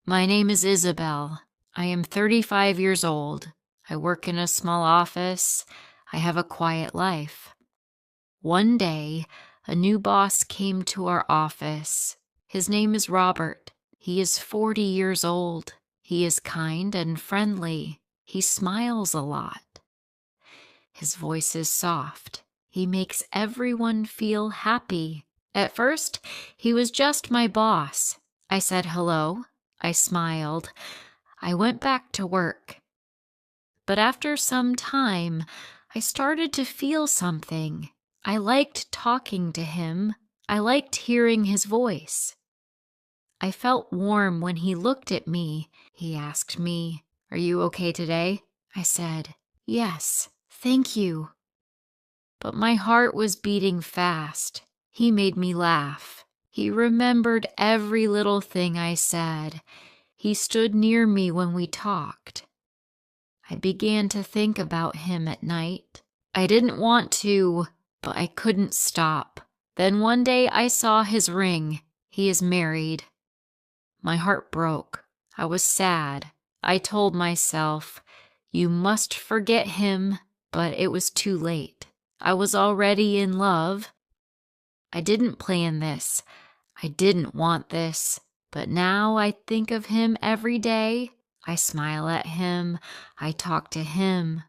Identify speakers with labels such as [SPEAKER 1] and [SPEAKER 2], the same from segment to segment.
[SPEAKER 1] My name is Isabel. I am 35 years old. I work in a small office. I have a quiet life. One day, a new boss came to our office. His name is Robert. He is 40 years old. He is kind and friendly. He smiles a lot. His voice is soft. He makes everyone feel happy. At first, he was just my boss. I said hello. I smiled. I went back to work. But after some time, I started to feel something. I liked talking to him. I liked hearing his voice. I felt warm when he looked at me. He asked me, "Are you okay today?" I said, "Yes, thank you." But my heart was beating fast. He made me laugh. He remembered every little thing I said. He stood near me when we talked. I began to think about him at night. I didn't want to, but I couldn't stop. Then one day I saw his ring. He is married. My heart broke. I was sad. I told myself, "You must forget him," but it was too late. I was already in love. I didn't plan this. I didn't want this. But now I think of him every day. I smile at him. I talk to him.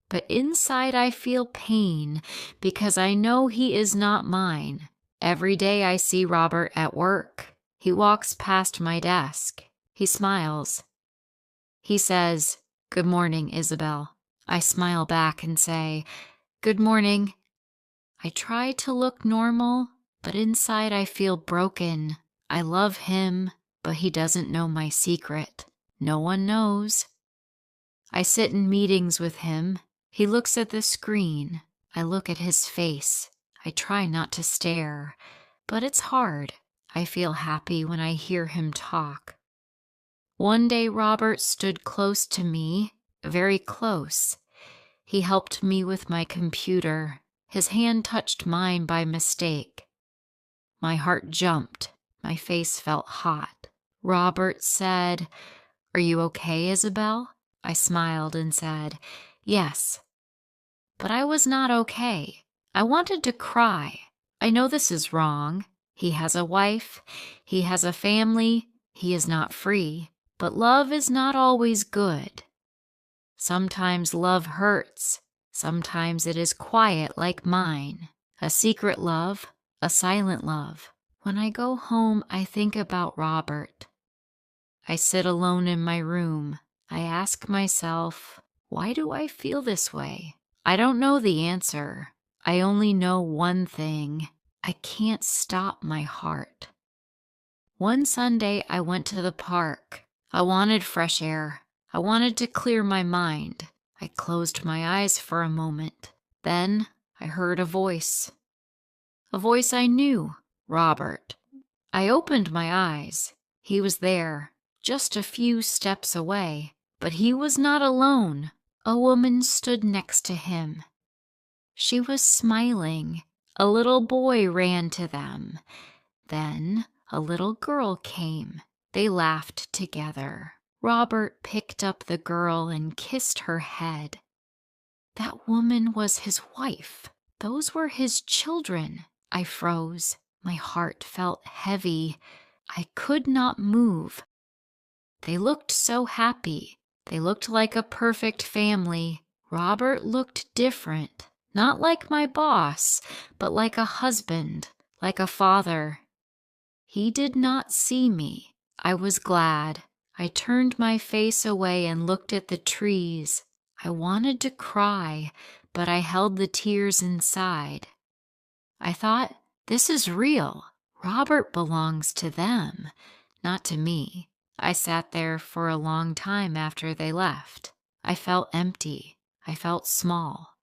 [SPEAKER 1] But inside I feel pain because I know he is not mine. Every day I see Robert at work. He walks past my desk. He smiles. He says, "Good morning, Isabel." I smile back and say, "Good morning." I try to look normal, but inside I feel broken. I love him, but he doesn't know my secret. No one knows. I sit in meetings with him. He looks at the screen. I look at his face. I try not to stare, but it's hard. I feel happy when I hear him talk. One day Robert stood close to me, very close. He helped me with my computer. His hand touched mine by mistake. My heart jumped. My face felt hot. Robert said, "Are you okay, Isabel?" I smiled and said, "Yes." But I was not okay. I wanted to cry. I know this is wrong. He has a wife. He has a family. He is not free. But love is not always good. Sometimes love hurts. Sometimes it is quiet like mine. A secret love, a silent love. When I go home, I think about Robert. I sit alone in my room. I ask myself, why do I feel this way? I don't know the answer. I only know one thing. I can't stop my heart. One Sunday, I went to the park. I wanted fresh air. I wanted to clear my mind. I closed my eyes for a moment. Then I heard a voice. A voice I knew. Robert. I opened my eyes. He was there, just a few steps away. But he was not alone. A woman stood next to him. She was smiling. A little boy ran to them. Then a little girl came. They laughed together. Robert picked up the girl and kissed her head. That woman was his wife. Those were his children. I froze. My heart felt heavy. I could not move. They looked so happy. They looked like a perfect family. Robert looked different. Not like my boss, but like a husband, like a father. He did not see me. I was glad. I turned my face away and looked at the trees. I wanted to cry, but I held the tears inside. I thought, this is real. Robert belongs to them, not to me. I sat there for a long time after they left. I felt empty. I felt small.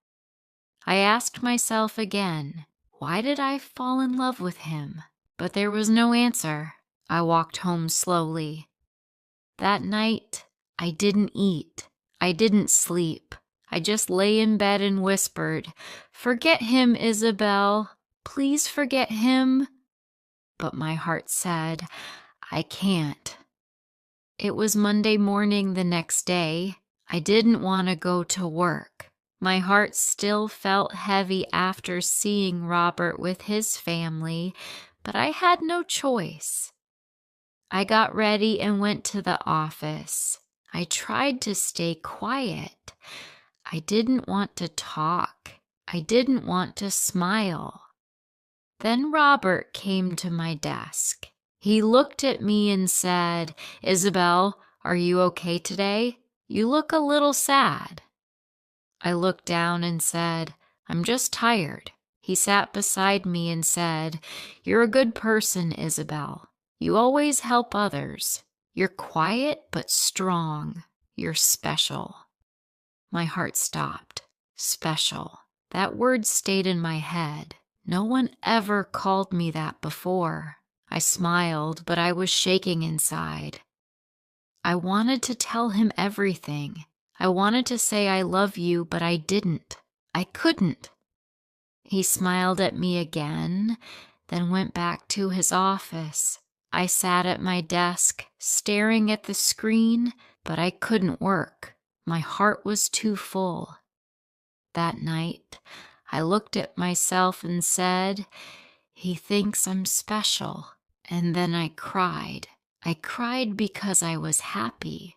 [SPEAKER 1] I asked myself again, why did I fall in love with him? But there was no answer. I walked home slowly. That night, I didn't eat. I didn't sleep. I just lay in bed and whispered, "Forget him, Isabel. Please forget him." But my heart said, "I can't." It was Monday morning the next day. I didn't want to go to work. My heart still felt heavy after seeing Robert with his family, but I had no choice. I got ready and went to the office. I tried to stay quiet. I didn't want to talk. I didn't want to smile. Then Robert came to my desk. He looked at me and said, "Isabel, are you okay today? You look a little sad." I looked down and said, "I'm just tired." He sat beside me and said, "You're a good person, Isabel. You always help others. You're quiet but strong. You're special." My heart stopped. Special. That word stayed in my head. No one ever called me that before. I smiled, but I was shaking inside. I wanted to tell him everything. I wanted to say I love you, but I didn't. I couldn't. He smiled at me again, then went back to his office. I sat at my desk, staring at the screen, but I couldn't work. My heart was too full. That night, I looked at myself and said, "He thinks I'm special." And then I cried. I cried because I was happy.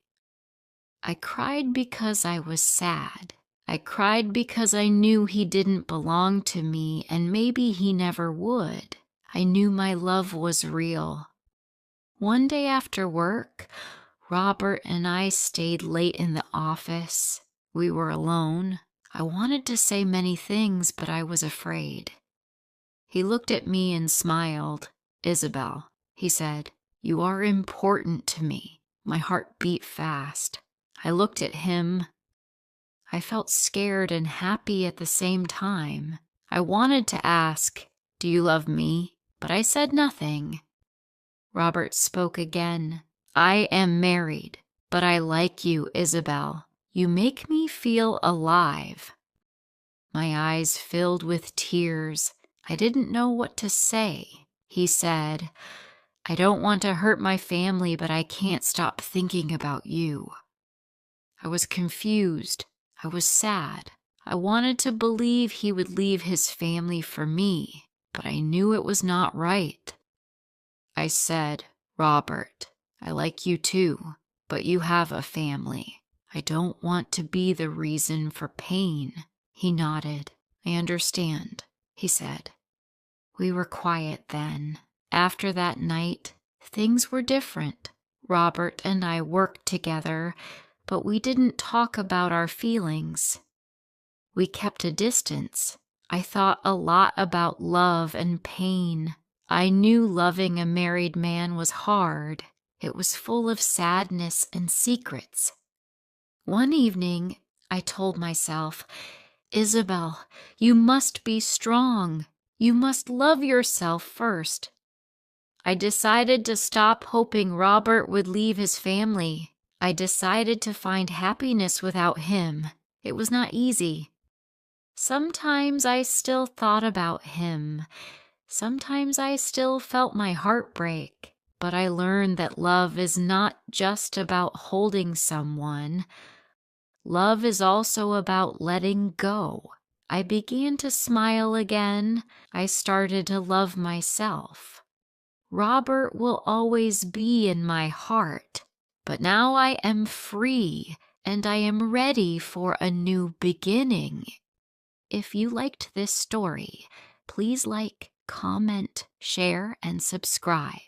[SPEAKER 1] I cried because I was sad. I cried because I knew he didn't belong to me, and maybe he never would. I knew my love was real. One day after work, Robert and I stayed late in the office. We were alone. I wanted to say many things, but I was afraid. He looked at me and smiled. "Isabel," he said, "you are important to me." My heart beat fast. I looked at him. I felt scared and happy at the same time. I wanted to ask, "Do you love me?" But I said nothing. Robert spoke again. "I am married, but I like you, Isabel. You make me feel alive." My eyes filled with tears. I didn't know what to say. He said, "I don't want to hurt my family, but I can't stop thinking about you." I was confused. I was sad. I wanted to believe he would leave his family for me, but I knew it was not right. I said, "Robert, I like you too, but you have a family. I don't want to be the reason for pain." He nodded. "I understand," he said. We were quiet then. After that night, things were different. Robert and I worked together, but we didn't talk about our feelings. We kept a distance. I thought a lot about love and pain. I knew loving a married man was hard. It was full of sadness and secrets. One evening, I told myself, "Isabel, you must be strong. You must love yourself first." I decided to stop hoping Robert would leave his family. I decided to find happiness without him. It was not easy. Sometimes I still thought about him. Sometimes I still felt my heart break. But I learned that love is not just about holding someone. Love is also about letting go. I began to smile again. I started to love myself. Robert will always be in my heart, but now I am free and I am ready for a new beginning. If you liked this story, please like, comment, share, and subscribe.